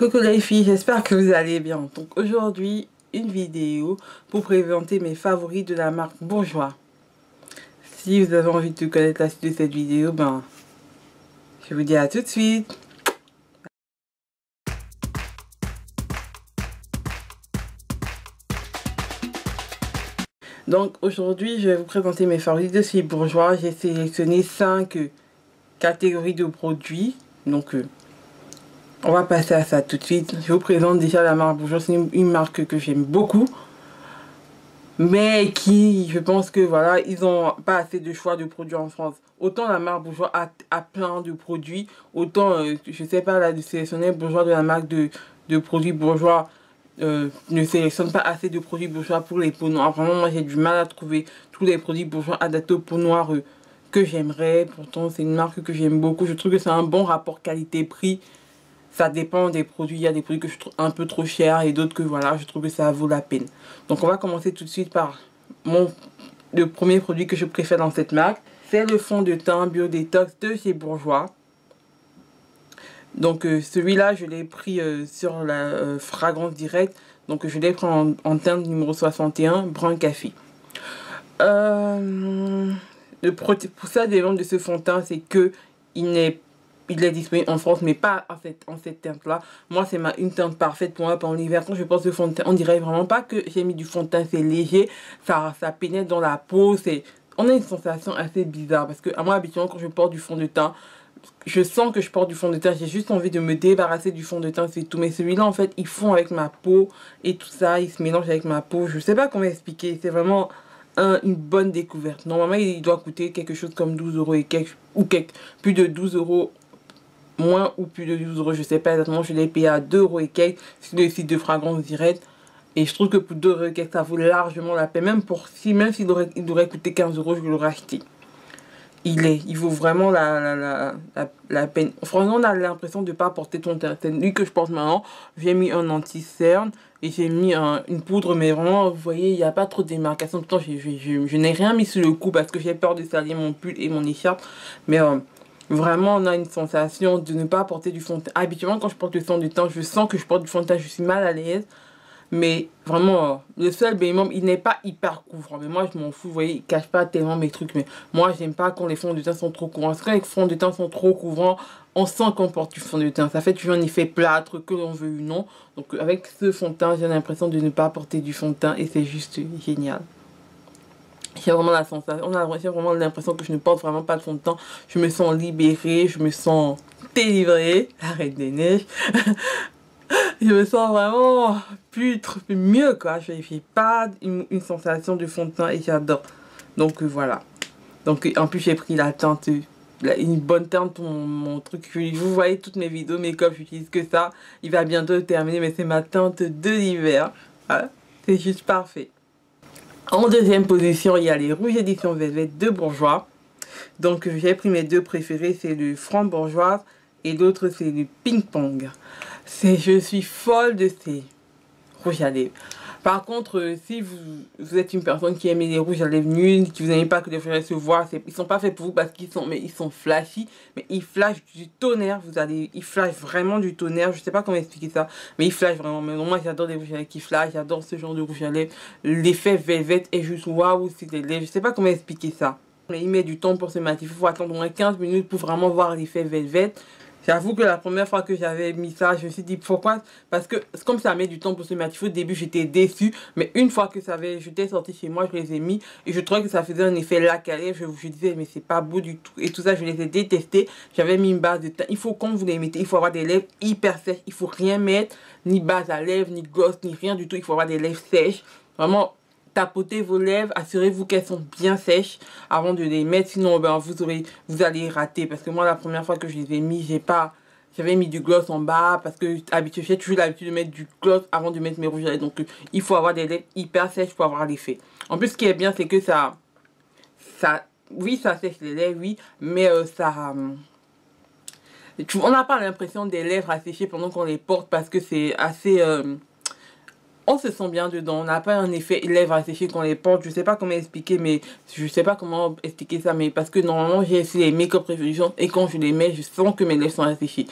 Coucou les filles, j'espère que vous allez bien. Donc aujourd'hui, une vidéo pour présenter mes favoris de la marque Bourjois. Si vous avez envie de connaître la suite de cette vidéo, je vous dis à tout de suite. Donc aujourd'hui, je vais vous présenter mes favoris de chez Bourjois. J'ai sélectionné 5 catégories de produits. Donc on va passer à ça tout de suite. Je vous présente déjà la marque Bourjois. C'est une marque que j'aime beaucoup. Mais qui, je pense que voilà, ils n'ont pas assez de choix de produits en France. Autant la marque Bourjois a plein de produits, autant, je sais pas, là, de sélectionner Bourjois de la marque de produits Bourjois ne sélectionne pas assez de produits Bourjois pour les peaux noires. Vraiment, moi, j'ai du mal à trouver tous les produits Bourjois adaptés aux peaux noires que j'aimerais. Pourtant, c'est une marque que j'aime beaucoup. Je trouve que c'est un bon rapport qualité-prix. Ça dépend des produits. Il y a des produits que je trouve un peu trop chers et d'autres que voilà, je trouve que ça vaut la peine. Donc on va commencer tout de suite par le premier produit que je préfère dans cette marque. C'est le fond de teint Bio Détox de chez Bourjois. Donc celui-là, je l'ai pris sur la fragrance directe. Donc je l'ai pris en teinte numéro 61, brun café. Pour ça, des ventes de ce fond de teint, c'est que il est disponible en France, mais pas en cette teinte-là. Moi, c'est une teinte parfaite pour moi pendant l'hiver. Quand je porte ce fond de teint, on dirait vraiment pas que j'ai mis du fond de teint. C'est léger, ça pénètre dans la peau. On a une sensation assez bizarre parce que moi, habituellement, quand je porte du fond de teint, je sens que je porte du fond de teint. J'ai juste envie de me débarrasser du fond de teint, c'est tout. Mais celui-là, en fait, il fond avec ma peau et tout ça. Il se mélange avec ma peau. Je sais pas comment expliquer. C'est vraiment une bonne découverte. Normalement, il doit coûter quelque chose comme 12 € et quelques, plus de 12 €. Moins ou plus de 12 €, je sais pas exactement, je l'ai payé à 2 € et quelques sur le site de fragrance directe. Et je trouve que pour 2 € et quelques, ça vaut largement la peine. Même s'il aurait coûté 15 €, je l'aurais acheté. Il vaut vraiment la peine. Franchement, on a l'impression de ne pas porter ton teint. C'est lui que je porte maintenant. J'ai mis un anti-cerne et j'ai mis une poudre, mais vraiment, vous voyez, il n'y a pas trop de démarcation. Pourtant, je n'ai rien mis sur le cou parce que j'ai peur de salir mon pull et mon écharpe. Mais vraiment, on a une sensation de ne pas porter du fond de teint. Habituellement, quand je porte le fond de teint, je sens que je porte du fond de teint, je suis mal à l'aise. Mais vraiment, le seul bémol, il n'est pas hyper couvrant. Mais moi, je m'en fous, vous voyez, il ne cache pas tellement mes trucs. Mais moi, j'aime pas quand les fonds de teint sont trop couvrants. Parce que quand les fonds de teint sont trop couvrants, on sent qu'on porte du fond de teint. Ça fait toujours un effet plâtre, que l'on veut ou non. Donc, avec ce fond de teint, j'ai l'impression de ne pas porter du fond de teint. Et c'est juste génial. J'ai vraiment la sensation, j'ai vraiment l'impression que je ne porte vraiment pas de fond de teint. Je me sens libérée, je me sens délivrée, la reine des neiges. Je me sens vraiment mieux quoi. Je n'ai pas une sensation de fond de teint et j'adore. Donc voilà. Donc en plus j'ai pris la teinte, une bonne teinte pour mon truc. Vous voyez toutes mes vidéos make-up, j'utilise que ça. Il va bientôt terminer mais c'est ma teinte de l'hiver. Voilà. C'est juste parfait. En deuxième position, il y a les rouges édition Velvet de Bourjois. Donc, j'ai pris mes deux préférés, c'est le Framboise et l'autre, c'est le Ping Pong. Je suis folle de ces rouges à lèvres. Par contre, si vous êtes une personne qui aime les rouges à lèvres nuls, qui vous n'aimez pas que les frères se voient, ils sont pas faits pour vous parce qu'ils sont flashy, mais ils flashent du tonnerre. Ils flashent vraiment du tonnerre. Je sais pas comment expliquer ça, mais ils flashent vraiment. Mais moi, j'adore les rouges à lèvres qui flashent. J'adore ce genre de rouge à lèvres. L'effet velvet est juste waouh sur les lèvres. Je sais pas comment expliquer ça. Mais il met du temps pour se matifier. Il faut attendre au moins 15 minutes pour vraiment voir l'effet velvet. J'avoue que la première fois que j'avais mis ça, je me suis dit pourquoi? Parce que comme ça met du temps pour se matifier, au début j'étais déçue. Mais une fois que j'étais sortie chez moi, je les ai mis et je trouvais que ça faisait un effet lac à lèvres. Je disais mais c'est pas beau du tout. Et tout ça, je les ai détestés. J'avais mis une base de teint. Il faut quand vous les mettez, il faut avoir des lèvres hyper sèches. Il faut rien mettre, ni base à lèvres, ni gloss, ni rien du tout. Il faut avoir des lèvres sèches. Vraiment. Tapotez vos lèvres, assurez-vous qu'elles sont bien sèches avant de les mettre, sinon vous allez rater. Parce que moi la première fois que je les ai mis, j'avais mis du gloss en bas parce que j'ai toujours l'habitude de mettre du gloss avant de mettre mes rouges à lèvres. Donc il faut avoir des lèvres hyper sèches pour avoir l'effet. En plus ce qui est bien c'est que oui ça sèche les lèvres, oui, mais on n'a pas l'impression des lèvres asséchées pendant qu'on les porte parce que c'est assez... on se sent bien dedans, on n'a pas un effet lèvres asséchées quand on les porte. Je sais pas comment expliquer, mais je sais pas comment expliquer ça, mais parce que normalement j'ai essayé les make-up Revolution et quand je les mets, je sens que mes lèvres sont asséchées.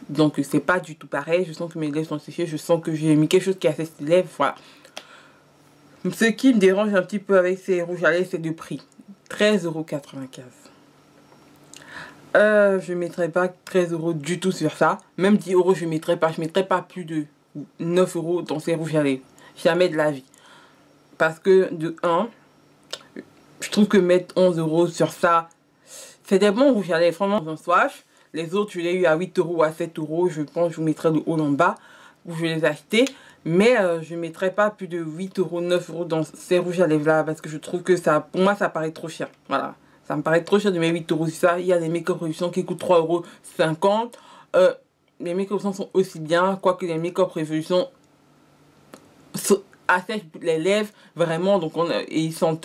Donc c'est pas du tout pareil. Je sens que mes lèvres sont séchées. Je sens que j'ai mis quelque chose qui a fait ses lèvres. Voilà. Ce qui me dérange un petit peu avec ces rouges à lèvres, c'est le prix. 13,95 €. Je ne mettrai pas 13 € du tout sur ça. Même 10 € je ne mettrai pas. Je ne mettrai pas plus de 9 € dans ces rouges à lèvres. Jamais de la vie. Parce que de 1, je trouve que mettre 11 € sur ça, c'est des bons rouges à lèvres. Vraiment, un swatch. Les autres, je l'ai eu à 8 € ou à 7 €. Je pense que je vous mettrai le haut en bas où je les ai achetés. Mais je ne mettrai pas plus de 8 €, 9 € dans ces rouges à lèvres là. Parce que je trouve que ça, pour moi, ça paraît trop cher. Voilà. Ça me paraît trop cher de mettre 8 € sur ça. Il y a des make-up révolution qui coûtent 3,50 €. Les make-up révolution sont aussi bien. Quoique les make-up révolution assèchent les lèvres. Vraiment. Donc ils ont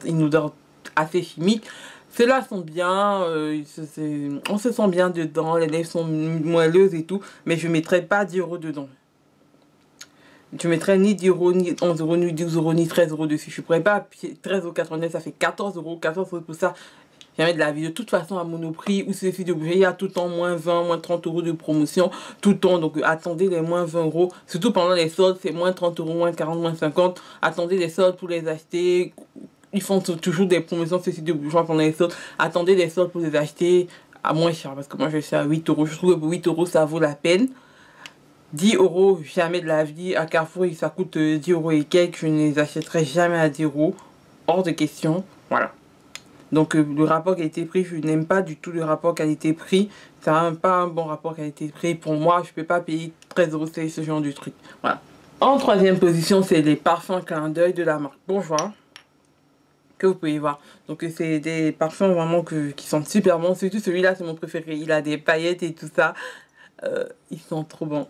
une odeur assez chimique. Ceux-là sont bien, on se sent bien dedans, les lèvres sont moelleuses et tout, mais je ne mettrai pas 10 € dedans. Je ne mettrai ni 10 €, ni 11 €, ni 12 €, ni 13 € dessus. Je ne pourrais pas, 13,89 €, ça fait 14 €, 14 € pour ça. Jamais de la vie. De toute façon, à Monoprix, ou c'est de bouger, il y a tout le temps moins 20, moins 30 € de promotion, tout le temps. Donc attendez les moins 20 €, surtout pendant les soldes, c'est moins 30 €, moins 40, moins 50. Attendez les soldes pour les acheter. Ils font toujours des promotions sur site de bourgeois pendant les soldes. Attendez les soldes pour les acheter à moins cher. Parce que moi, je suis à 8 €. Je trouve que pour 8 €, ça vaut la peine. 10 €, jamais de la vie. À Carrefour, ça coûte 10 € et quelques. Je ne les achèterai jamais à 10 €. Hors de question. Voilà. Donc, le rapport qualité-prix, je n'aime pas du tout le rapport qualité-prix. C'est pas un bon rapport qualité-prix. Pour moi, je ne peux pas payer 13 € c'est ce genre de truc. Voilà. En troisième position, c'est les parfums clin d'œil de la marque Bourjois. Que vous pouvez voir. Donc c'est des parfums vraiment qui sont super bons. Surtout celui-là, c'est mon préféré. Il a des paillettes et tout ça. Ils sont trop bons.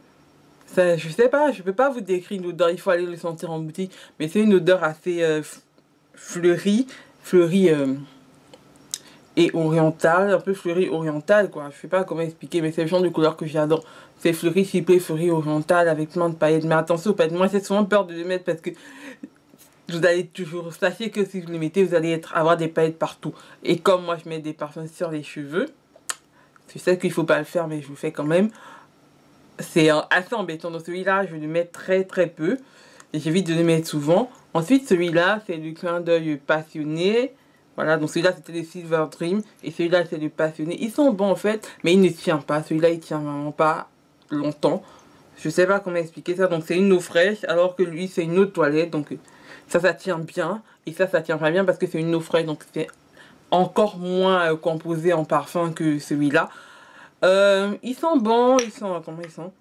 Ça, je sais pas, je peux pas vous décrire l'odeur. Il faut aller le sentir en boutique. Mais c'est une odeur assez fleurie et orientale. Un peu fleurie orientale, quoi. Je sais pas comment expliquer, mais c'est le genre de couleur que j'adore. C'est fleuri ciblé, fleuri orientale avec plein de paillettes. Mais attention, moi j'ai souvent peur de les mettre parce que vous allez toujours, sachez que si vous les mettez, vous allez avoir des paillettes partout. Et comme moi, je mets des parfums sur les cheveux, je sais qu'il ne faut pas le faire, mais je le fais quand même. C'est assez embêtant. Donc celui-là, je le mets très très peu. Et j'évite de le mettre souvent. Ensuite, celui-là, c'est le clin d'œil passionné. Voilà, donc celui-là, c'était le Silver Dream. Et celui-là, c'est le passionné. Ils sont bons en fait, mais il ne tient pas. Celui-là, il tient vraiment pas longtemps. Je sais pas comment expliquer ça. Donc c'est une eau fraîche, alors que lui, c'est une eau de toilette. Donc ça tient bien. Et ça tient pas bien parce que c'est une eau fraîche. Donc c'est encore moins composé en parfum que celui-là. Ils sont bons. Comment ils sont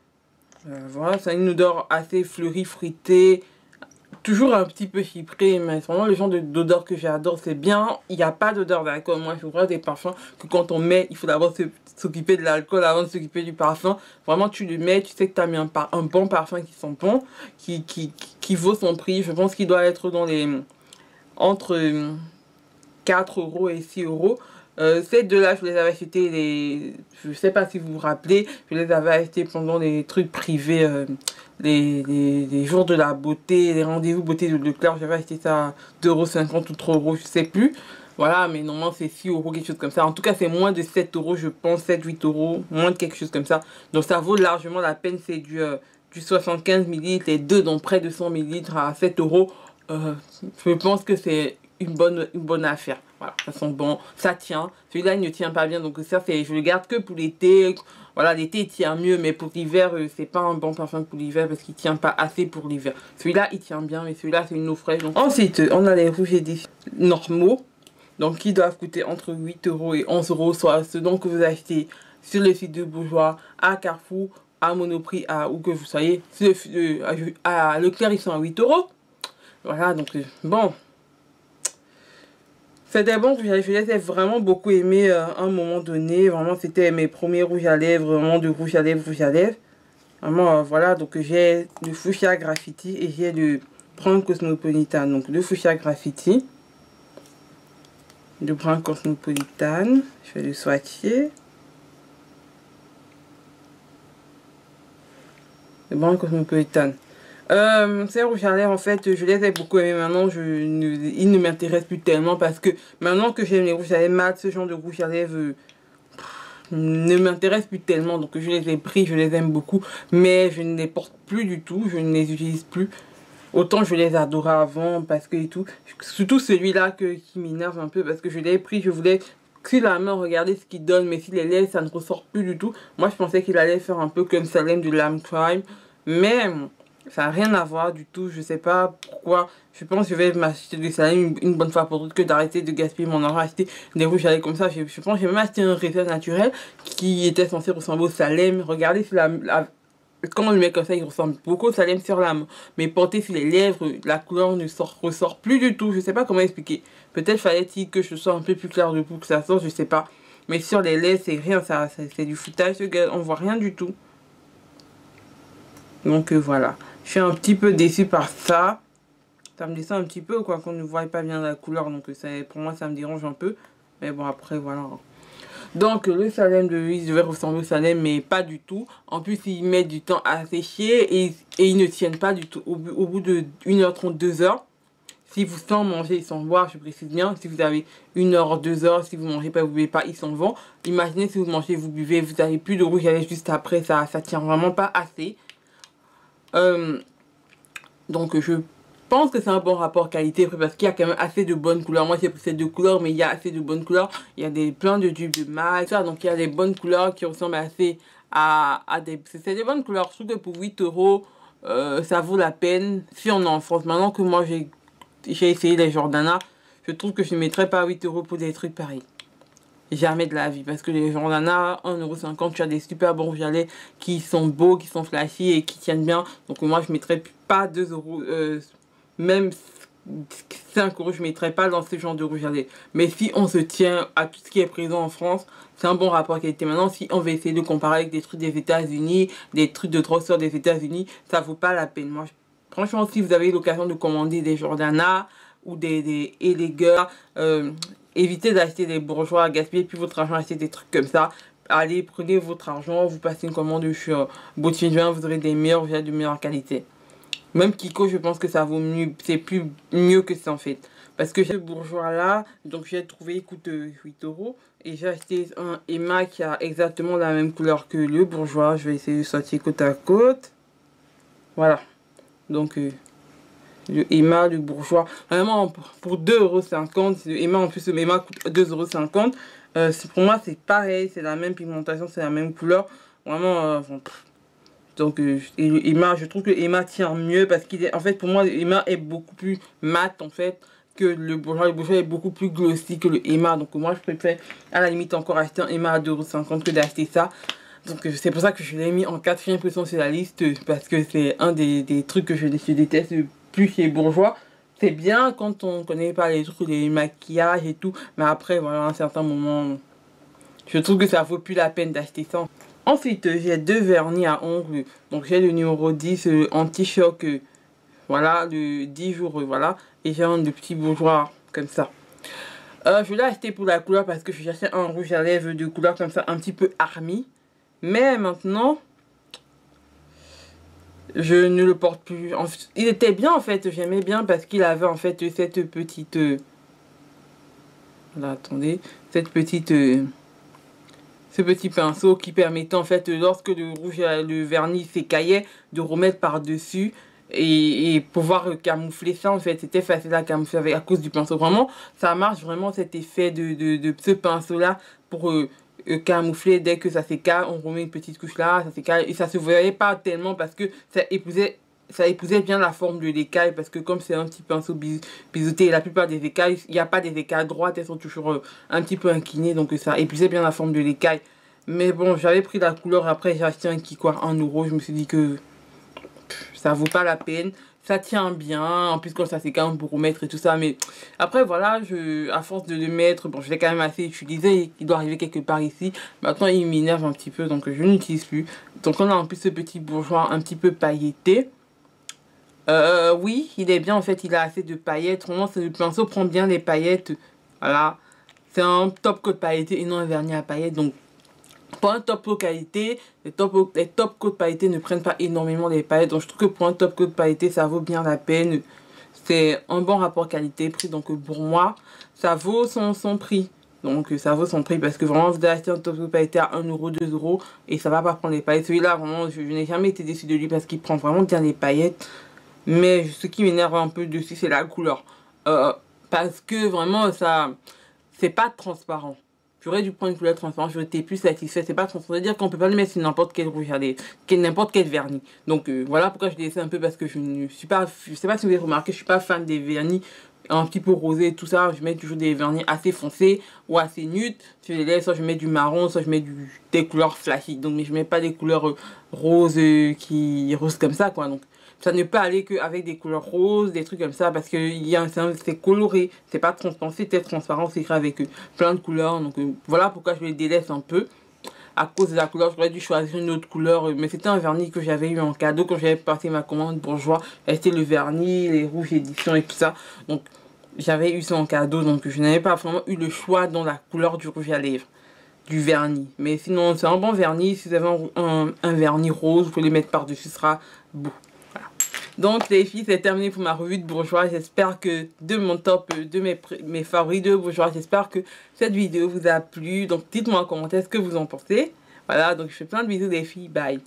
voilà, c'est une odeur assez fleurie, fruitée. Toujours un petit peu chypré. Mais c'est vraiment le genre d'odeur que j'adore. C'est bien. Il n'y a pas d'odeur d'alcool. Moi, je vois des parfums que quand on met, il faut d'abord s'occuper de l'alcool avant de s'occuper du parfum. Vraiment, tu le mets, tu sais que tu as mis un bon parfum qui sent bon, qui vaut son prix. Je pense qu'il doit être dans les entre 4 € et 6 €. Ces deux-là, je les avais achetés, je sais pas si vous vous rappelez, je les avais achetés pendant les trucs privés, les jours de la beauté, les rendez-vous beauté de Leclerc. J'avais acheté ça à 2,50 € ou 3 €, je sais plus. Voilà, mais normalement c'est 6 €, quelque chose comme ça. En tout cas, c'est moins de 7 €, je pense, 7-8 €, moins de quelque chose comme ça. Donc ça vaut largement la peine, c'est du 75 ml, les deux dans près de 100 ml à 7 €. Je pense que c'est une bonne affaire. Voilà, ça sent bon, ça tient. Celui-là, il ne tient pas bien, donc ça, je le garde que pour l'été. Voilà, l'été, il tient mieux, mais pour l'hiver, c'est pas un bon parfum pour l'hiver parce qu'il tient pas assez pour l'hiver. Celui-là, il tient bien, mais celui-là, c'est une eau fraîche. Donc. Ensuite, on a les rouges éditions normaux, donc qui doivent coûter entre 8 € et 11 €, soit ceux dont que vous achetez sur le site de Bourjois, à Carrefour, à Monoprix, où que vous soyez. À Leclerc, ils sont à 8 €. Voilà, donc bon. C'était bon, je les ai vraiment beaucoup aimés à un moment donné. Vraiment, c'était mes premiers rouges à lèvres, vraiment de rouge à lèvres, Vraiment, voilà, donc j'ai le Fuchsia Graffiti et j'ai le Brun Cosmopolitan. Donc le Fuchsia Graffiti, le Brun Cosmopolitan, je vais le swatcher. Le Brun Cosmopolitan. Ces rouges à lèvres, en fait, je les ai beaucoup aimés. Maintenant, ils ne m'intéressent plus tellement parce que maintenant que j'aime les rouges à lèvres mat, ce genre de rouge à lèvres, ne m'intéressent plus tellement. Donc je les ai pris, je les aime beaucoup, mais je ne les porte plus du tout, je ne les utilise plus. Autant je les adorais avant parce que et tout. Surtout celui-là qui m'énerve un peu parce que je l'ai pris, je voulais si la main regarder ce qu'il donne, mais si les lèvres ça ne ressort plus du tout. Moi je pensais qu'il allait faire un peu comme Salem de Lime Crime, mais ça n'a rien à voir du tout. Je sais pas pourquoi. Je pense que je vais m'acheter du Salem une bonne fois pour toutes que d'arrêter de gaspiller mon argent, acheter des rouges à lèvres comme ça. Je pense que j'ai même acheté un réflexe naturel qui était censé ressembler au Salem. Regardez si quand on le met comme ça, il ressemble beaucoup au Salem sur la main. Mais porté sur les lèvres, la couleur ne ressort plus du tout. Je sais pas comment expliquer. Peut-être fallait-il que je sois un peu plus clair de pour que ça sorte, je sais pas. Mais sur les lèvres, c'est rien, ça c'est du foutage. On voit rien du tout. Donc voilà. Je suis un petit peu déçue par ça. Ça me descend un petit peu, quoi, qu'on ne voit pas bien la couleur. Donc pour moi, ça me dérange un peu. Mais bon, après, voilà. Donc le Salem de lui devait ressembler au Salem, mais pas du tout. En plus ils mettent du temps à sécher et ils ne tiennent pas du tout. Au bout de 1h30, 2h, si vous sans manger, ils s'en vont, je précise bien. Si vous avez 1h, 2h, si vous mangez pas, vous buvez pas, ils s'en vont. Imaginez si vous mangez, vous buvez, vous avez plus de rouge à lèvres juste après, ça tient vraiment pas assez. Donc je pense que c'est un bon rapport qualité-prix parce qu'il y a quand même assez de bonnes couleurs. Moi j'ai pris ces deux couleurs, mais il y a assez de bonnes couleurs. Il y a plein de tubes de MAC, donc il y a des bonnes couleurs qui ressemblent assez à des... C'est des bonnes couleurs. Je trouve que pour 8 euros, ça vaut la peine si on est en France. Maintenant que moi j'ai essayé les Jordana, je trouve que je ne mettrais pas 8 euros pour des trucs pareils. Jamais de la vie, parce que les Jordana, 1,50 €, tu as des super bons rouges à lèvres qui sont beaux, qui sont flashy et qui tiennent bien. Donc moi je mettrais pas 2 euros, même 5 euros, je mettrais pas dans ce genre de rouge à lèvres. Mais si on se tient à tout ce qui est présent en France, c'est un bon rapport qualité. Maintenant, si on veut essayer de comparer avec des trucs des États-Unis, des trucs de drugstore des États-Unis, ça vaut pas la peine. Moi, franchement, si vous avez l'occasion de commander des Jordana ou des Elegant, évitez d'acheter des bourgeois à gaspiller puis votre argent, acheter des trucs comme ça. Allez, prenez votre argent, vous passez une commande sur Bottin, vous aurez des meilleurs objets de meilleure qualité. Même Kiko, je pense que ça vaut mieux, c'est mieux que ça en fait. Parce que j'ai ce bourgeois là, donc j'ai trouvé, il coûte 8 euros. Et j'ai acheté un Emma qui a exactement la même couleur que le bourgeois. Je vais essayer de sortir côte à côte. Voilà. Donc le Emma, le bourgeois, vraiment pour 2,50 €. Le Emma, en plus le Emma coûte 2,50 €. Pour moi c'est pareil, c'est la même pigmentation, c'est la même couleur. Vraiment, donc et le Emma, je trouve que le Emma tient mieux parce qu'il est, en fait pour moi le Emma est beaucoup plus mat en fait que le bourgeois. Le bourgeois est beaucoup plus glossy que le Emma. Donc moi je préfère à la limite encore acheter un Emma à 2,50 € que d'acheter ça. Donc c'est pour ça que je l'ai mis en 4e position sur la liste, parce que c'est un des trucs que je déteste plus chez Bourgeois. C'est bien quand on connaît pas les trucs, les maquillages et tout, mais après voilà, à un certain moment, je trouve que ça vaut plus la peine d'acheter ça. Ensuite j'ai deux vernis à ongles, donc j'ai le numéro 10 anti-choc, voilà, le 10 jours, voilà, et j'ai un de petit Bourgeois comme ça. Je l'ai acheté pour la couleur parce que je cherchais un rouge à lèvres de couleur comme ça, un petit peu army. Mais maintenant, je ne le porte plus. Il était bien en fait, j'aimais bien parce qu'il avait en fait cette petite... Voilà, attendez. Cette petite... ce petit pinceau qui permettait en fait, lorsque le rouge, le vernis s'écaillait, de remettre par-dessus et pouvoir camoufler ça en fait. C'était facile à camoufler avec, à cause du pinceau. Vraiment, ça marche vraiment cet effet de ce pinceau là pour... camoufler. Dès que ça s'écale, on remet une petite couche là, ça s'écale et ça se voyait pas tellement parce que ça épousait bien la forme de l'écaille, parce que comme c'est un petit pinceau biseauté, la plupart des écailles, il n'y a pas des écailles droites, elles sont toujours un petit peu inclinées, donc ça épousait bien la forme de l'écaille. Mais bon, j'avais pris la couleur, après j'ai acheté un Kiko à 1 €, je me suis dit que ça vaut pas la peine. Ça tient bien, en plus quand ça s'écale on peut remettre et tout ça, mais après voilà, à force de le mettre, bon je l'ai quand même assez utilisé, il doit arriver quelque part ici. Maintenant il m'énerve un petit peu, donc je n'utilise plus. Donc on a en plus ce petit bourgeois un petit peu pailleté. Oui, il est bien en fait, il a assez de paillettes, vraiment le pinceau prend bien les paillettes, voilà. C'est un top coat pailleté et non un vernis à paillettes, donc pour un top coat qualité, les top coat pailletés ne prennent pas énormément les paillettes. Donc je trouve que pour un top coat pailleté, ça vaut bien la peine. C'est un bon rapport qualité-prix. Donc pour moi, ça vaut son prix. Donc ça vaut son prix parce que vraiment vous avez acheté un top de pailleté à 1 euro, 2 euros et ça va pas prendre les paillettes. Celui-là vraiment je n'ai jamais été déçu de lui parce qu'il prend vraiment bien les paillettes. Mais ce qui m'énerve un peu dessus c'est la couleur. Parce que vraiment ça c'est pas transparent. J'aurais dû prendre une couleur transparente, j'aurais été plus satisfait. C'est pas transparent, c'est-à-dire qu'on peut pas le mettre sur n'importe quel rouge à lèvres, n'importe quel vernis. Donc voilà pourquoi je l'ai laissé un peu parce que je ne suis pas, je sais pas si vous avez remarqué, je suis pas fan des vernis un petit peu rosé et tout ça. Je mets toujours des vernis assez foncés ou assez nudes sur les lèvres, soit je mets du marron, soit je mets des couleurs flashy. Donc mais je mets pas des couleurs roses qui roses comme ça quoi. Donc ça ne peut aller qu'avec des couleurs roses, des trucs comme ça, parce que c'est coloré, c'est pas transparent, c'est transparent, c'est écrit avec plein de couleurs. Donc voilà pourquoi je les délaisse un peu. À cause de la couleur, j'aurais dû choisir une autre couleur, mais c'était un vernis que j'avais eu en cadeau quand j'avais passé ma commande bourgeois. C'était le vernis, les rouges éditions et tout ça. Donc j'avais eu ça en cadeau, donc je n'avais pas vraiment eu le choix dans la couleur du rouge à lèvres, du vernis. Mais sinon, c'est un bon vernis. Si vous avez un vernis rose, vous pouvez le mettre par-dessus, ce sera beau. Donc les filles, c'est terminé pour ma revue de bourgeois. J'espère que de mon top, de mes favoris de bourgeois, j'espère que cette vidéo vous a plu. Donc dites-moi en commentaire ce que vous en pensez. Voilà, donc je fais plein de bisous les filles. Bye.